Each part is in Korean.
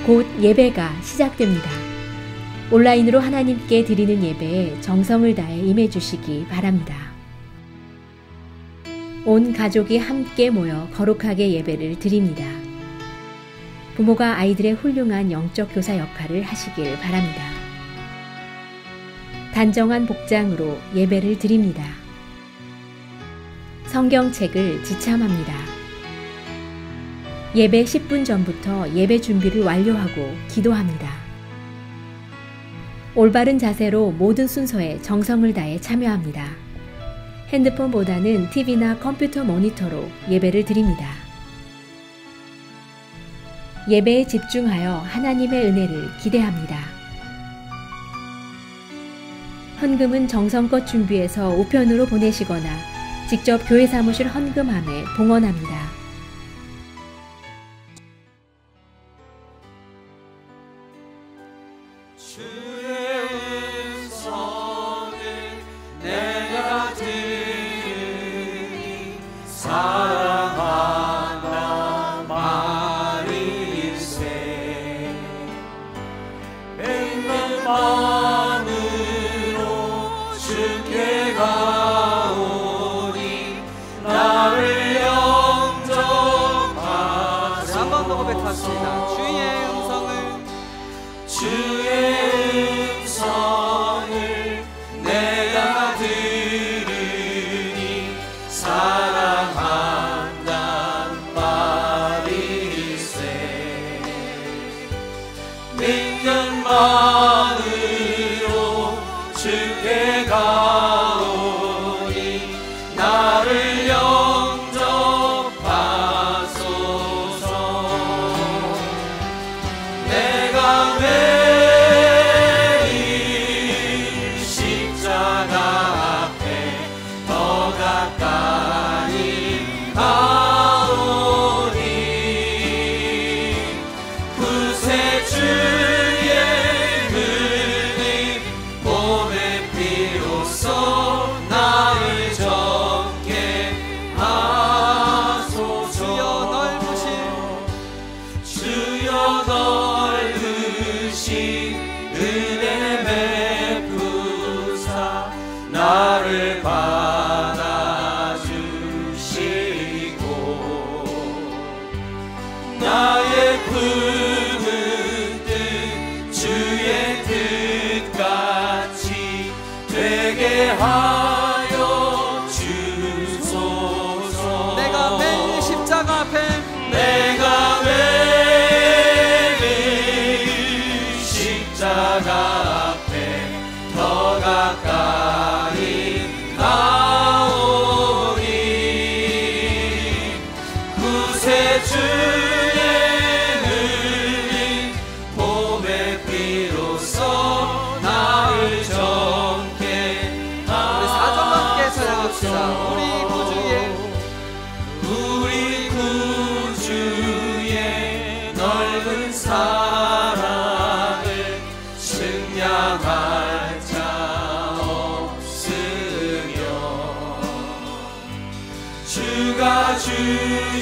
곧 예배가 시작됩니다. 온라인으로 하나님께 드리는 예배에 정성을 다해 임해 주시기 바랍니다. 온 가족이 함께 모여 거룩하게 예배를 드립니다. 부모가 아이들의 훌륭한 영적 교사 역할을 하시길 바랍니다. 단정한 복장으로 예배를 드립니다. 성경책을 지참합니다. 예배 10분 전부터 예배 준비를 완료하고 기도합니다. 올바른 자세로 모든 순서에 정성을 다해 참여합니다. 핸드폰보다는 TV나 컴퓨터 모니터로 예배를 드립니다. 예배에 집중하여 하나님의 은혜를 기대합니다. 헌금은 정성껏 준비해서 우편으로 보내시거나 직접 교회 사무실 헌금함에 봉헌합니다.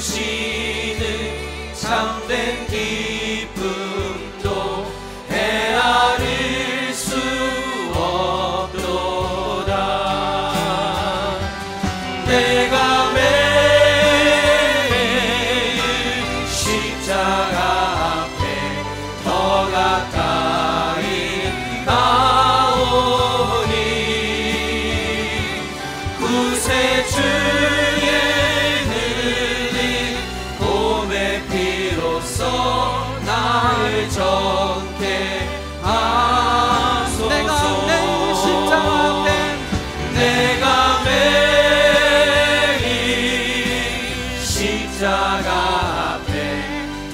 주시는 참된 기쁨도 헤아릴 수 없도다. 내가 매일 십자가 앞에 더 가까이 가오니 구세주 나를 정케 하소서. 내가 매일 십자가 앞에 내가 매일 십자가 앞에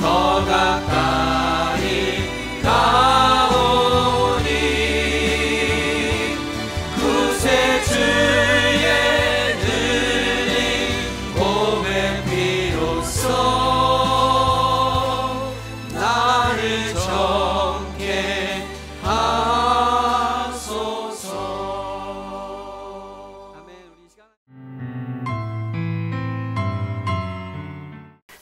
더 가까이 가오니 구세주의 능히 봄의 피로써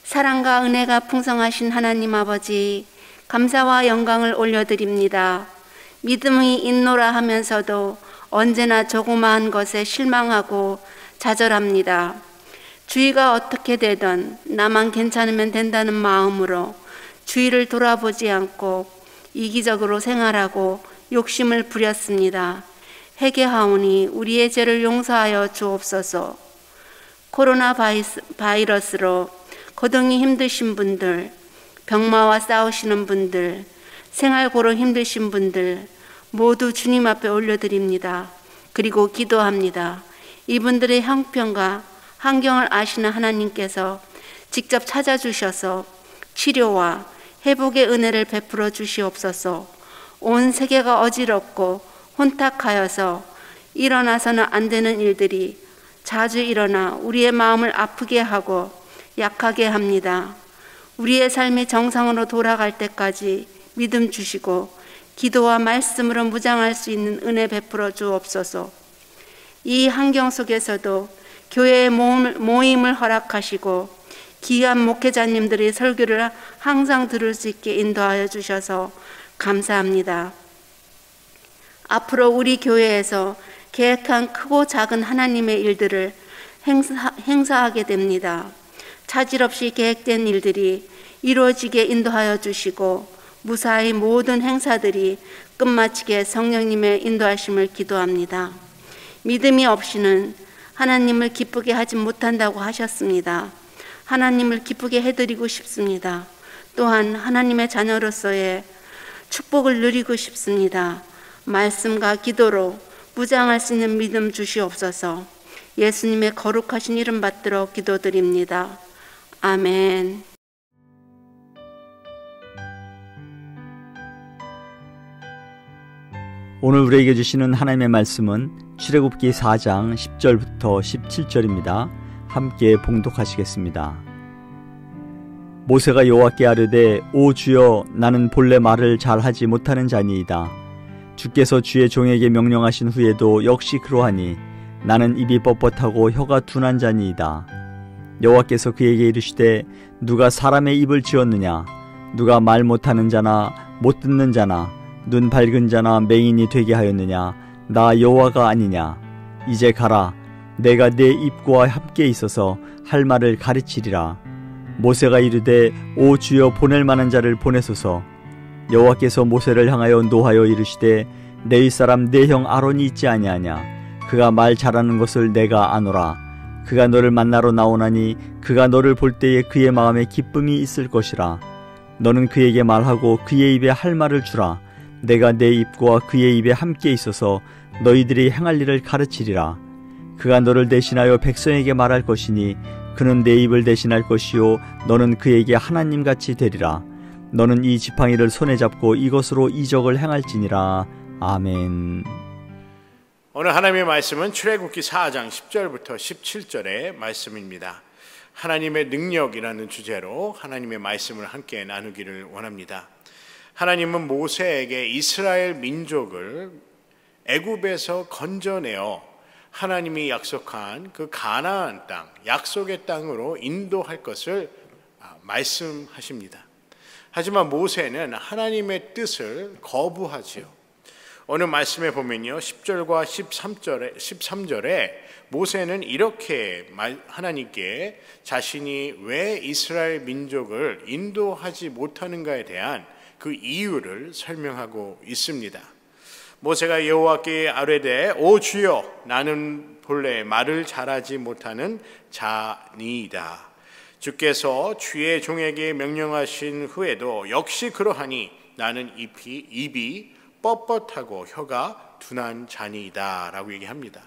사랑과 은혜가 풍성하신 하나님 아버지, 감사와 영광을 올려드립니다. 믿음이 있노라 하면서도 언제나 조그마한 것에 실망하고 좌절합니다. 주위가 어떻게 되든 나만 괜찮으면 된다는 마음으로 주위를 돌아보지 않고 이기적으로 생활하고 욕심을 부렸습니다. 회개하오니 우리의 죄를 용서하여 주옵소서. 코로나 바이러스로 거동이 힘드신 분들, 병마와 싸우시는 분들, 생활고로 힘드신 분들 모두 주님 앞에 올려드립니다. 그리고 기도합니다. 이분들의 형편과 환경을 아시는 하나님께서 직접 찾아주셔서 치료와 회복의 은혜를 베풀어 주시옵소서. 온 세계가 어지럽고 혼탁하여서 일어나서는 안 되는 일들이 자주 일어나 우리의 마음을 아프게 하고 약하게 합니다. 우리의 삶이 정상으로 돌아갈 때까지 믿음 주시고 기도와 말씀으로 무장할 수 있는 은혜 베풀어 주옵소서. 이 환경 속에서도 교회의 모임을 허락하시고 귀한 목회자님들의 설교를 항상 들을 수 있게 인도하여 주셔서 감사합니다. 앞으로 우리 교회에서 계획한 크고 작은 하나님의 일들을 행사하게 됩니다. 차질 없이 계획된 일들이 이루어지게 인도하여 주시고 무사히 모든 행사들이 끝마치게 성령님의 인도하심을 기도합니다. 믿음이 없이는 하나님을 기쁘게 하지 못한다고 하셨습니다. 하나님을 기쁘게 해드리고 싶습니다. 또한 하나님의 자녀로서의 축복을 누리고 싶습니다. 말씀과 기도로 무장할 수 있는 믿음 주시옵소서. 예수님의 거룩하신 이름 받들어 기도드립니다. 아멘. 오늘 우리에게 주시는 하나님의 말씀은 출애굽기 4장 10절부터 17절입니다. 함께 봉독하시겠습니다. 모세가 여호와께 아뢰되 오 주여 나는 본래 말을 잘하지 못하는 자니이다. 주께서 주의 종에게 명령하신 후에도 역시 그러하니 나는 입이 뻣뻣하고 혀가 둔한 자니이다. 여호와께서 그에게 이르시되 누가 사람의 입을 지었느냐? 누가 말 못하는 자나 못 듣는 자나 눈 밝은 자나 맹인이 되게 하였느냐? 나 여호와가 아니냐? 이제 가라. 내가 내 입과 함께 있어서 할 말을 가르치리라. 모세가 이르되 오 주여 보낼 만한 자를 보내소서. 여호와께서 모세를 향하여 노하여 이르시되 내 윗사람 내 형 아론이 있지 아니하냐? 그가 말 잘하는 것을 내가 아노라. 그가 너를 만나러 나오나니 그가 너를 볼 때에 그의 마음에 기쁨이 있을 것이라. 너는 그에게 말하고 그의 입에 할 말을 주라. 내가 내 입과 그의 입에 함께 있어서 너희들이 행할 일을 가르치리라. 그가 너를 대신하여 백성에게 말할 것이니 그는 내 입을 대신할 것이요 너는 그에게 하나님같이 되리라. 너는 이 지팡이를 손에 잡고 이것으로 이적을 행할지니라. 아멘. 오늘 하나님의 말씀은 출애굽기 4장 10절부터 17절의 말씀입니다. 하나님의 능력이라는 주제로 하나님의 말씀을 함께 나누기를 원합니다. 하나님은 모세에게 이스라엘 민족을 애굽에서 건져내어 하나님이 약속한 그 가나안 땅, 약속의 땅으로 인도할 것을 말씀하십니다. 하지만 모세는 하나님의 뜻을 거부하지요. 오늘 말씀에 보면요, 10절과 13절에 모세는 이렇게 하나님께 자신이 왜 이스라엘 민족을 인도하지 못하는가에 대한 그 이유를 설명하고 있습니다. 모세가 여호와께 아뢰되 오 주여 나는 본래 말을 잘하지 못하는 자니이다. 주께서 주의 종에게 명령하신 후에도 역시 그러하니 나는 입이 뻣뻣하고 혀가 둔한 자니이다 라고 얘기합니다.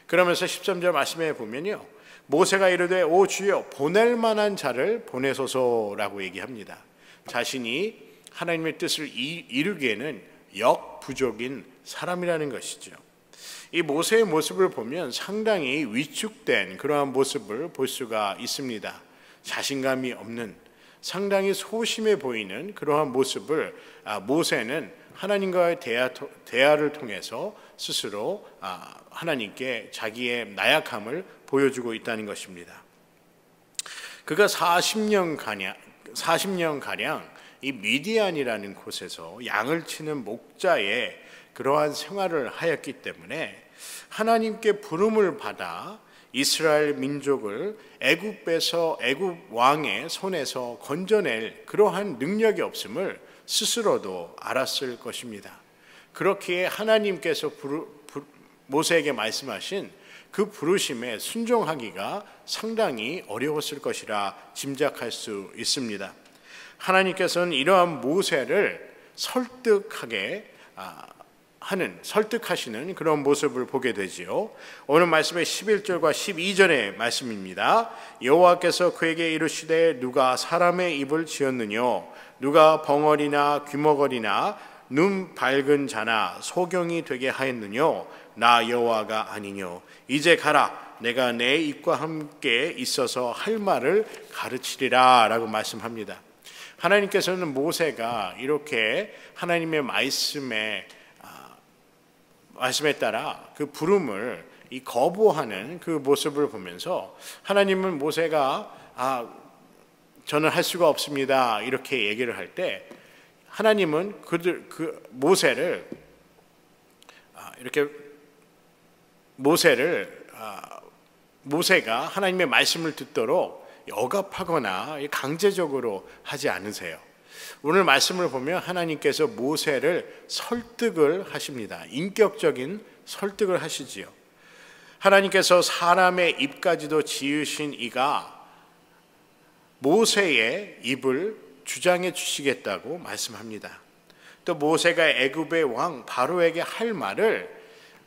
그러면서 13절 말씀에 보면요, 모세가 이르되 오 주여 보낼 만한 자를 보내소서라고 얘기합니다. 자신이 하나님의 뜻을 이루기에는 역부족인 사람이라는 것이죠. 이 모세의 모습을 보면 상당히 위축된 그러한 모습을 볼 수가 있습니다. 자신감이 없는, 상당히 소심해 보이는 그러한 모습을 모세는 하나님과의 대화를 통해서 스스로 하나님께 자기의 나약함을 보여주고 있다는 것입니다. 그가 40년가량 이 미디안이라는 곳에서 양을 치는 목자의 그러한 생활을 하였기 때문에 하나님께 부름을 받아 이스라엘 민족을 애굽에서 애굽 왕의 손에서 건져낼 그러한 능력이 없음을 스스로도 알았을 것입니다. 그렇기에 하나님께서 모세에게 말씀하신 그 부르심에 순종하기가 상당히 어려웠을 것이라 짐작할 수 있습니다. 하나님께서는 이러한 모세를 설득하시는 그런 모습을 보게 되지요. 오늘 말씀의 11절과 12절의 말씀입니다. 여호와께서 그에게 이르시되 누가 사람의 입을 지었느뇨 누가 벙어리나 귀머거리나 눈 밝은 자나 소경이 되게 하였느뇨 나 여호와가 아니뇨 이제 가라 내가 내 입과 함께 있어서 할 말을 가르치리라 라고 말씀합니다. 하나님께서는 모세가 이렇게 하나님의 말씀에 따라 그 부름을 거부하는 그 모습을 보면서 하나님은 모세가 저는 할 수가 없습니다 이렇게 얘기를 할 때 하나님은 모세를 모세가 하나님의 말씀을 듣도록 억압하거나 강제적으로 하지 않으세요. 오늘 말씀을 보면 하나님께서 모세를 설득을 하십니다. 인격적인 설득을 하시지요. 하나님께서 사람의 입까지도 지으신 이가 모세의 입을 주장해 주시겠다고 말씀합니다. 또 모세가 애굽의 왕 바로에게 할 말을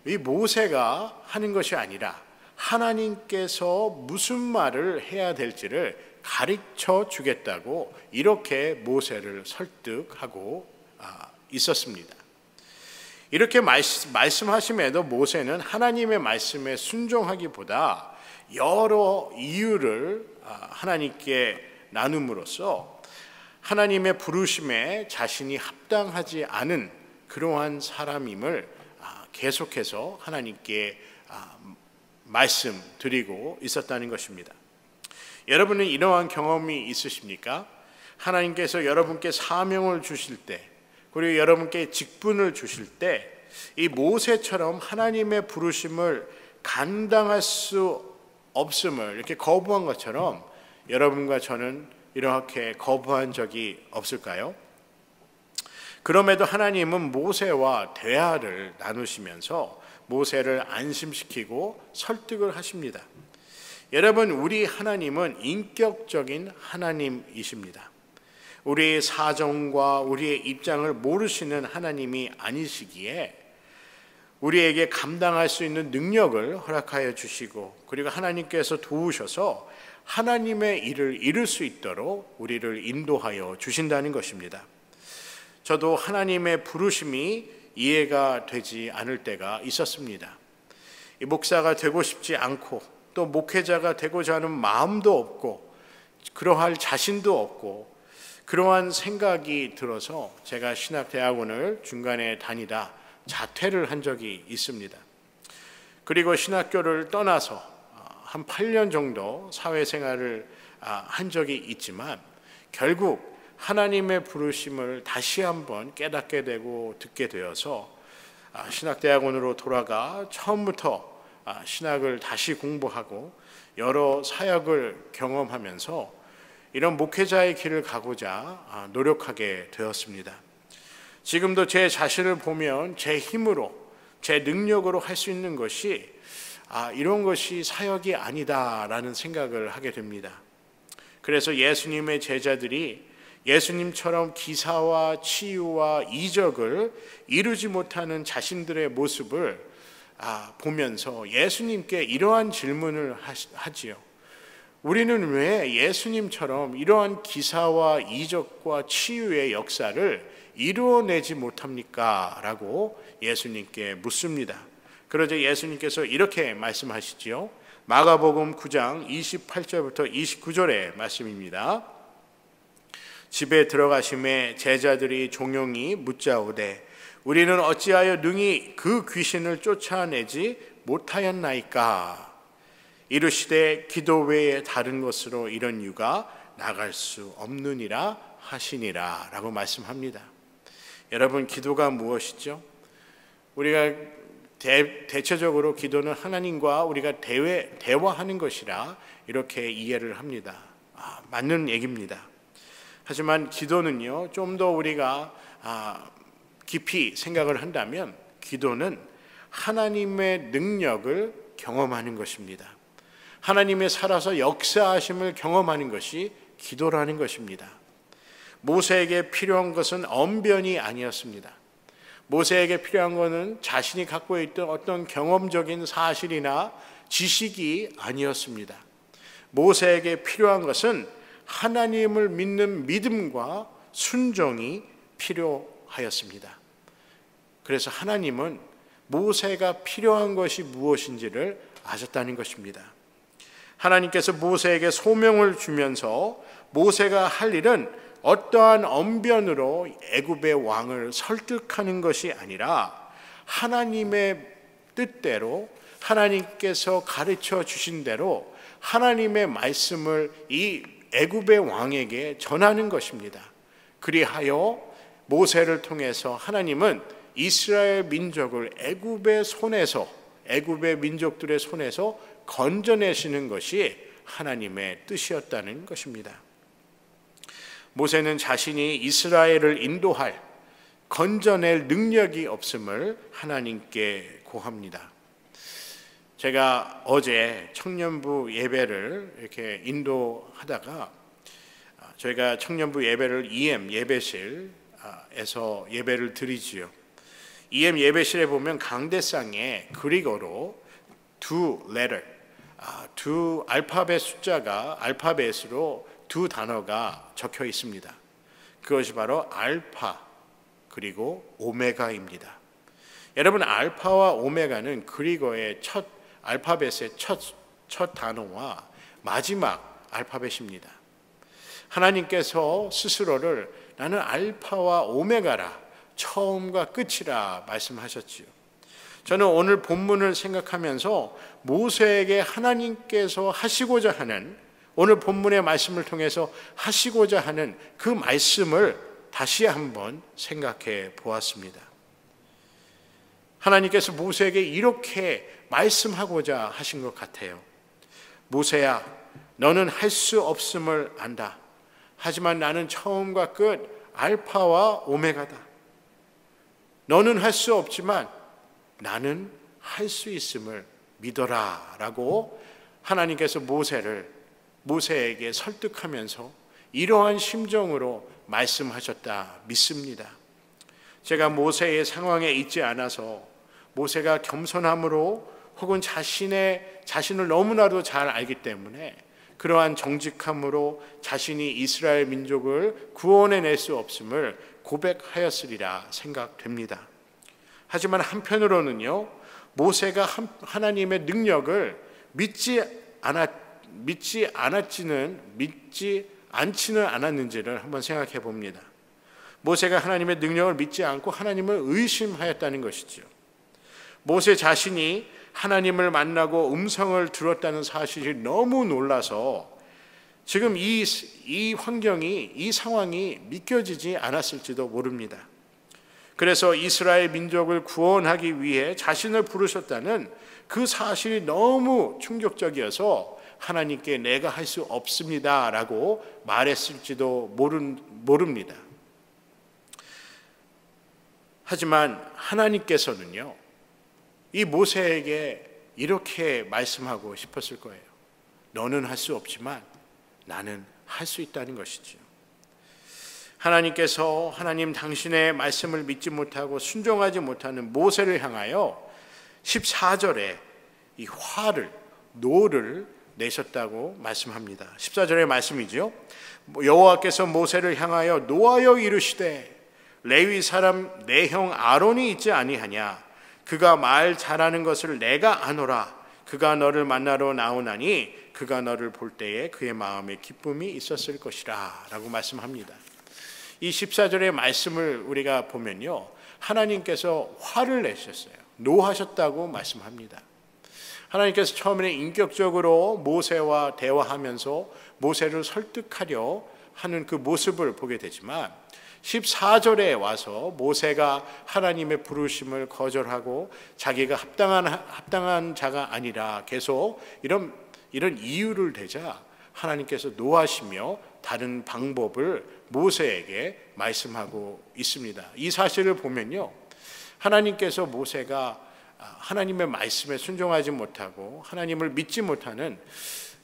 이 모세가 하는 것이 아니라 하나님께서 무슨 말을 해야 될지를 가르쳐 주겠다고 이렇게 모세를 설득하고 있었습니다. 이렇게 말씀하심에도 모세는 하나님의 말씀에 순종하기보다 여러 이유를 하나님께 나눔으로써 하나님의 부르심에 자신이 합당하지 않은 그러한 사람임을 계속해서 하나님께 말씀드리고 있었다는 것입니다. 여러분은 이러한 경험이 있으십니까? 하나님께서 여러분께 사명을 주실 때 그리고 여러분께 직분을 주실 때 이 모세처럼 하나님의 부르심을 감당할 수 없음을 이렇게 거부한 것처럼 여러분과 저는 이렇게 거부한 적이 없을까요? 그럼에도 하나님은 모세와 대화를 나누시면서 모세를 안심시키고 설득을 하십니다. 여러분, 우리 하나님은 인격적인 하나님이십니다. 우리의 사정과 우리의 입장을 모르시는 하나님이 아니시기에 우리에게 감당할 수 있는 능력을 허락하여 주시고 그리고 하나님께서 도우셔서 하나님의 일을 이룰 수 있도록 우리를 인도하여 주신다는 것입니다. 저도 하나님의 부르심이 이해가 되지 않을 때가 있었습니다. 목사가 되고 싶지 않고 또 목회자가 되고자 하는 마음도 없고 그러할 자신도 없고 그러한 생각이 들어서 제가 신학대학원을 중간에 다니다 자퇴를 한 적이 있습니다. 그리고 신학교를 떠나서 한 8년 정도 사회생활을 한 적이 있지만 결국 하나님의 부르심을 다시 한번 깨닫게 되고 듣게 되어서 신학대학원으로 돌아가 처음부터 신학을 다시 공부하고 여러 사역을 경험하면서 이런 목회자의 길을 가고자 노력하게 되었습니다. 지금도 제 자신을 보면 제 힘으로 제 능력으로 할 수 있는 것이 이런 것이 사역이 아니다라는 생각을 하게 됩니다. 그래서 예수님의 제자들이 예수님처럼 기사와 치유와 이적을 이루지 못하는 자신들의 모습을 보면서 예수님께 이러한 질문을 하지요. 우리는 왜 예수님처럼 이러한 기사와 이적과 치유의 역사를 이루어내지 못합니까? 라고 예수님께 묻습니다. 그러자 예수님께서 이렇게 말씀하시지요. 마가복음 9장 28절부터 29절의 말씀입니다. 집에 들어가심에 제자들이 종용이 묻자오되 우리는 어찌하여 능히 그 귀신을 쫓아내지 못하였나이까? 이르시되 기도 외에 다른 것으로 이런 유가 나갈 수 없느니라 하시니라 라고 말씀합니다. 여러분, 기도가 무엇이죠? 우리가 대체적으로 기도는 하나님과 우리가 대화하는 것이라 이렇게 이해를 합니다. 맞는 얘기입니다. 하지만 기도는요, 좀 더 우리가 깊이 생각을 한다면 기도는 하나님의 능력을 경험하는 것입니다. 하나님의 살아서 역사하심을 경험하는 것이 기도라는 것입니다. 모세에게 필요한 것은 언변이 아니었습니다. 모세에게 필요한 것은 자신이 갖고 있던 어떤 경험적인 사실이나 지식이 아니었습니다. 모세에게 필요한 것은 하나님을 믿는 믿음과 순종이 필요하였습니다. 그래서 하나님은 모세가 필요한 것이 무엇인지를 아셨다는 것입니다. 하나님께서 모세에게 소명을 주면서 모세가 할 일은 어떠한 언변으로 애굽의 왕을 설득하는 것이 아니라 하나님의 뜻대로 하나님께서 가르쳐 주신 대로 하나님의 말씀을 이 애굽의 왕에게 전하는 것입니다. 그리하여 모세를 통해서 하나님은 이스라엘 민족을 애굽의 민족들의 손에서 건져내시는 것이 하나님의 뜻이었다는 것입니다. 모세는 자신이 이스라엘을 인도할, 건져낼 능력이 없음을 하나님께 고합니다. 제가 어제 청년부 예배를 이렇게 인도하다가 저희가 청년부 예배를 EM 예배실에서 예배를 드리지요. EM 예배실에 보면 강대상에 그리고로 두 알파벳 숫자가 알파벳으로 두 단어가 적혀 있습니다. 그것이 바로 알파 그리고 오메가입니다. 여러분, 알파와 오메가는 그리고의 알파벳의 첫 단어와 마지막 알파벳입니다. 하나님께서 스스로를 나는 알파와 오메가라, 처음과 끝이라 말씀하셨지요. 저는 오늘 본문을 생각하면서 모세에게 하나님께서 하시고자 하는, 오늘 본문의 말씀을 통해서 하시고자 하는 그 말씀을 다시 한번 생각해 보았습니다. 하나님께서 모세에게 이렇게 말씀하고자 하신 것 같아요. 모세야, 너는 할 수 없음을 안다. 하지만 나는 처음과 끝, 알파와 오메가다. 너는 할 수 없지만 나는 할 수 있음을 믿어라 라고 하나님께서 모세에게 설득하면서 이러한 심정으로 말씀하셨다 믿습니다. 제가 모세의 상황에 있지 않아서 모세가 겸손함으로 혹은 자신을 너무나도 잘 알기 때문에 그러한 정직함으로 자신이 이스라엘 민족을 구원해낼 수 없음을 고백하였으리라 생각됩니다. 하지만 한편으로는요, 모세가 하나님의 능력을 믿지 않지는 않았는지를 한번 생각해 봅니다. 모세가 하나님의 능력을 믿지 않고 하나님을 의심하였다는 것이죠. 모세 자신이 하나님을 만나고 음성을 들었다는 사실이 너무 놀라서 지금 이 환경이, 이 상황이 믿겨지지 않았을지도 모릅니다. 그래서 이스라엘 민족을 구원하기 위해 자신을 부르셨다는 그 사실이 너무 충격적이어서 하나님께 내가 할 수 없습니다 라고 말했을지도 모릅니다. 하지만 하나님께서는요, 이 모세에게 이렇게 말씀하고 싶었을 거예요. 너는 할 수 없지만 나는 할 수 있다는 것이지요. 하나님께서 당신의 말씀을 믿지 못하고 순종하지 못하는 모세를 향하여 14절에 이 노를 내셨다고 말씀합니다. 14절의 말씀이죠. 여호와께서 모세를 향하여 노하여 이르시되 레위 사람 내 형 아론이 있지 아니하냐. 그가 말 잘하는 것을 내가 아노라. 그가 너를 만나러 나오나니 그가 너를 볼 때에 그의 마음에 기쁨이 있었을 것이라 라고 말씀합니다. 이 14절의 말씀을 우리가 보면요, 하나님께서 화를 내셨어요. 노하셨다고 말씀합니다. 하나님께서 처음에는 인격적으로 모세와 대화하면서 모세를 설득하려 하는 그 모습을 보게 되지만 14절에 와서 모세가 하나님의 부르심을 거절하고 자기가 합당한 자가 아니라 계속 이런 이유를 대자 하나님께서 노하시며 다른 방법을 모세에게 말씀하고 있습니다. 이 사실을 보면요, 하나님께서 모세가 하나님의 말씀에 순종하지 못하고 하나님을 믿지 못하는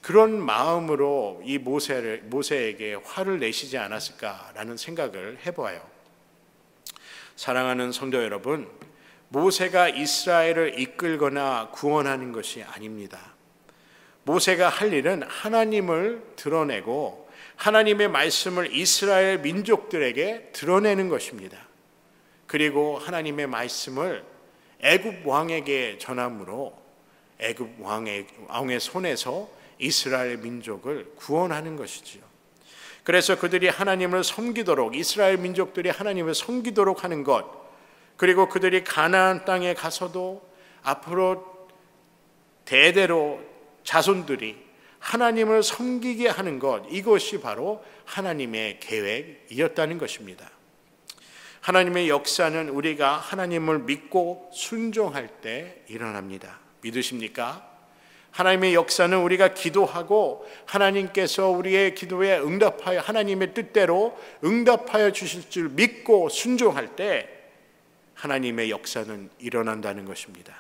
그런 마음으로 이 모세에게 화를 내시지 않았을까라는 생각을 해보아요. 사랑하는 성도 여러분, 모세가 이스라엘을 이끌거나 구원하는 것이 아닙니다. 모세가 할 일은 하나님을 드러내고 하나님의 말씀을 이스라엘 민족들에게 드러내는 것입니다. 그리고 하나님의 말씀을 애굽 왕에게 전함으로 애굽 왕의 손에서 이스라엘 민족을 구원하는 것이지요. 그래서 그들이 하나님을 섬기도록, 이스라엘 민족들이 하나님을 섬기도록 하는 것, 그리고 그들이 가나안 땅에 가서도 앞으로 대대로 자손들이 하나님을 섬기게 하는 것, 이것이 바로 하나님의 계획이었다는 것입니다. 하나님의 역사는 우리가 하나님을 믿고 순종할 때 일어납니다. 믿으십니까? 하나님의 역사는 우리가 기도하고 하나님께서 우리의 기도에 응답하여 하나님의 뜻대로 응답하여 주실 줄 믿고 순종할 때 하나님의 역사는 일어난다는 것입니다.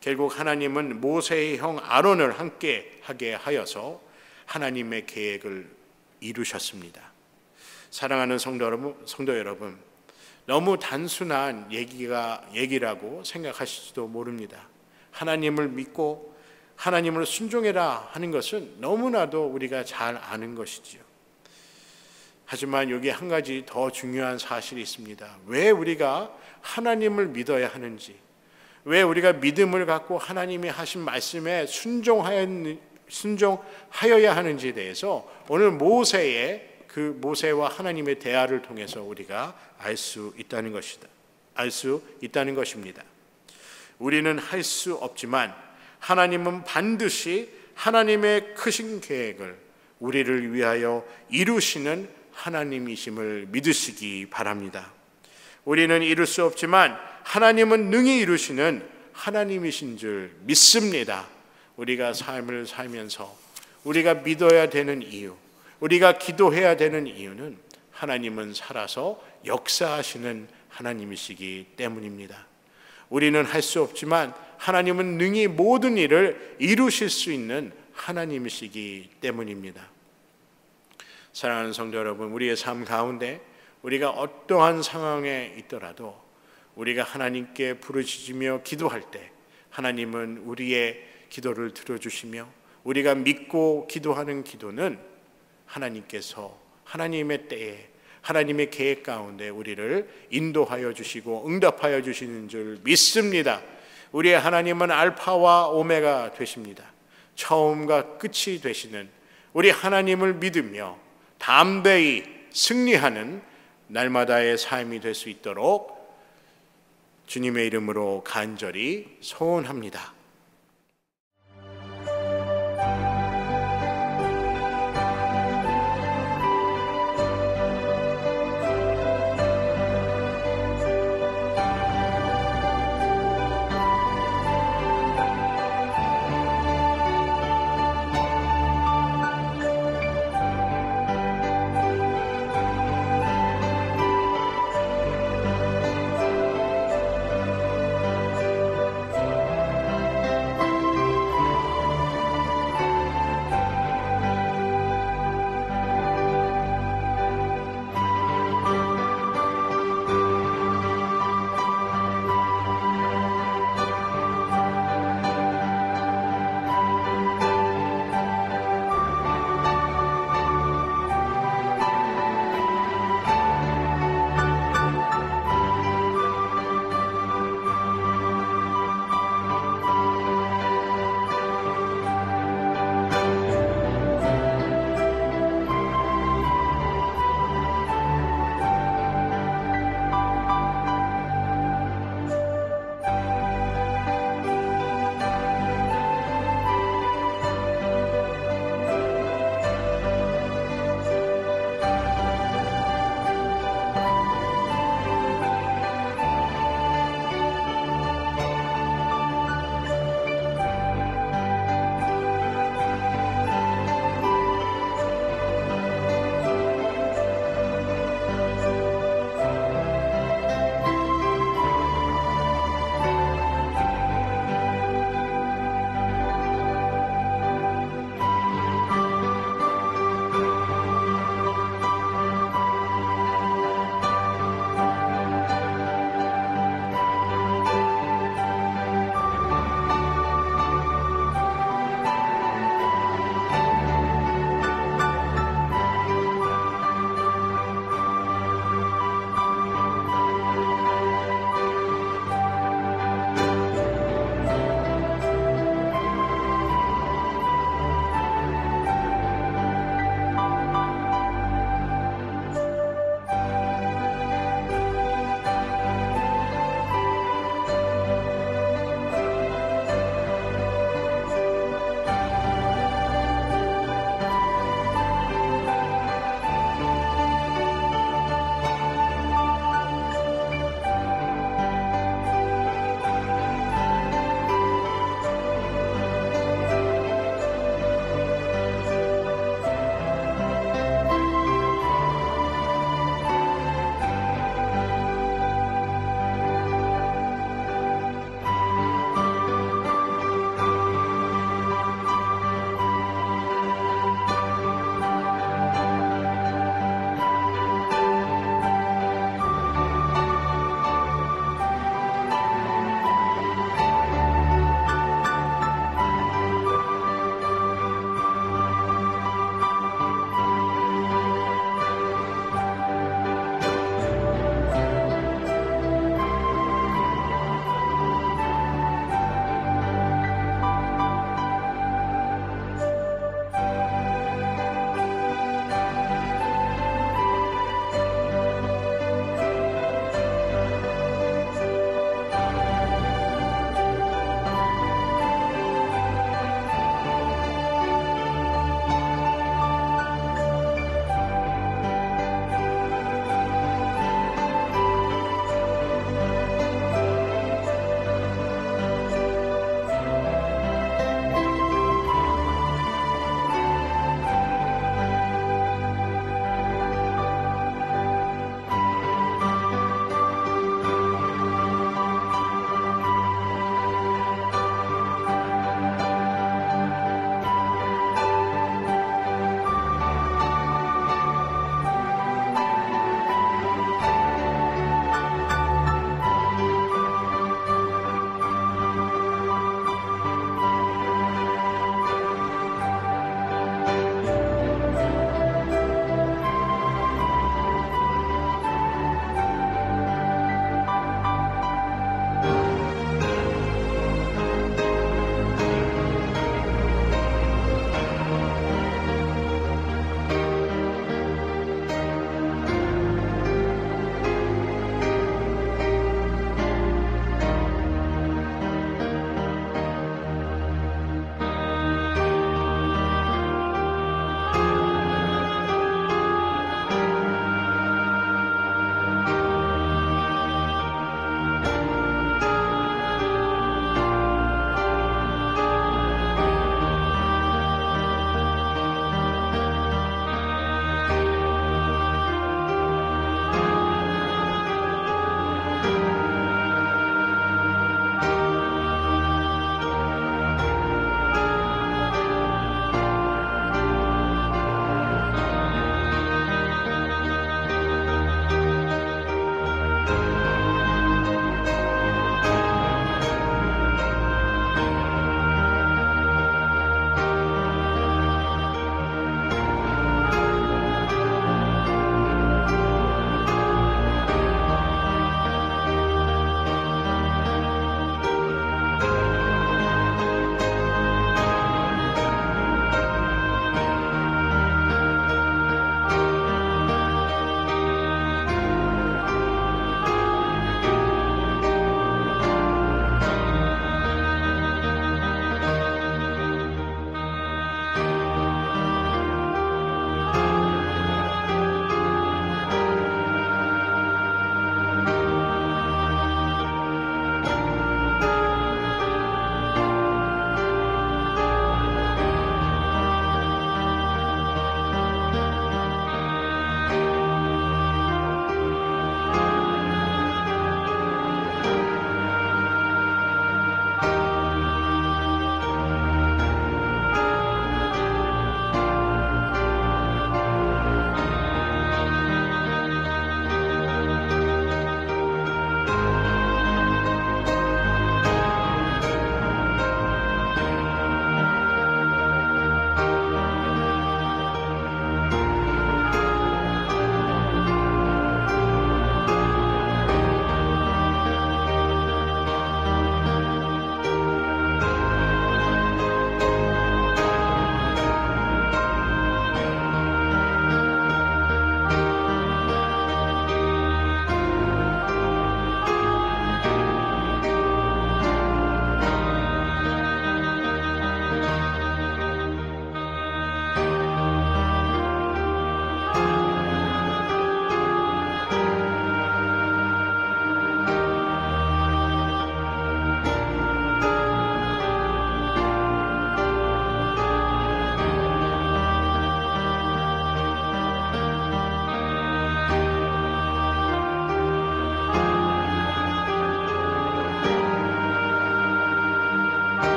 결국 하나님은 모세의 형 아론을 함께 하게 하여서 하나님의 계획을 이루셨습니다. 사랑하는 성도 여러분, 너무 단순한 얘기라고 생각하실지도 모릅니다. 하나님을 믿고 하나님을 순종해라 하는 것은 너무나도 우리가 잘 아는 것이지요. 하지만 여기 한 가지 더 중요한 사실이 있습니다. 왜 우리가 하나님을 믿어야 하는지, 왜 우리가 믿음을 갖고 하나님이 하신 말씀에 순종하여야 하는지에 대해서 오늘 모세와 하나님의 대화를 통해서 우리가 알 수 있다는 것입니다. 우리는 할 수 없지만 하나님은 반드시 하나님의 크신 계획을 우리를 위하여 이루시는 하나님이심을 믿으시기 바랍니다. 우리는 이룰 수 없지만 하나님은 능히 이루시는 하나님이신 줄 믿습니다. 우리가 삶을 살면서 우리가 믿어야 되는 이유, 우리가 기도해야 되는 이유는 하나님은 살아서 역사하시는 하나님이시기 때문입니다. 우리는 할 수 없지만 하나님은 능히 모든 일을 이루실 수 있는 하나님이시기 때문입니다. 사랑하는 성도 여러분, 우리의 삶 가운데 우리가 어떠한 상황에 있더라도 우리가 하나님께 부르짖으며 기도할 때 하나님은 우리의 기도를 들어주시며 우리가 믿고 기도하는 기도는 하나님께서 하나님의 때에 하나님의 계획 가운데 우리를 인도하여 주시고 응답하여 주시는 줄 믿습니다. 우리의 하나님은 알파와 오메가 되십니다. 처음과 끝이 되시는 우리 하나님을 믿으며 담대히 승리하는 날마다의 삶이 될 수 있도록 주님의 이름으로 간절히 소원합니다.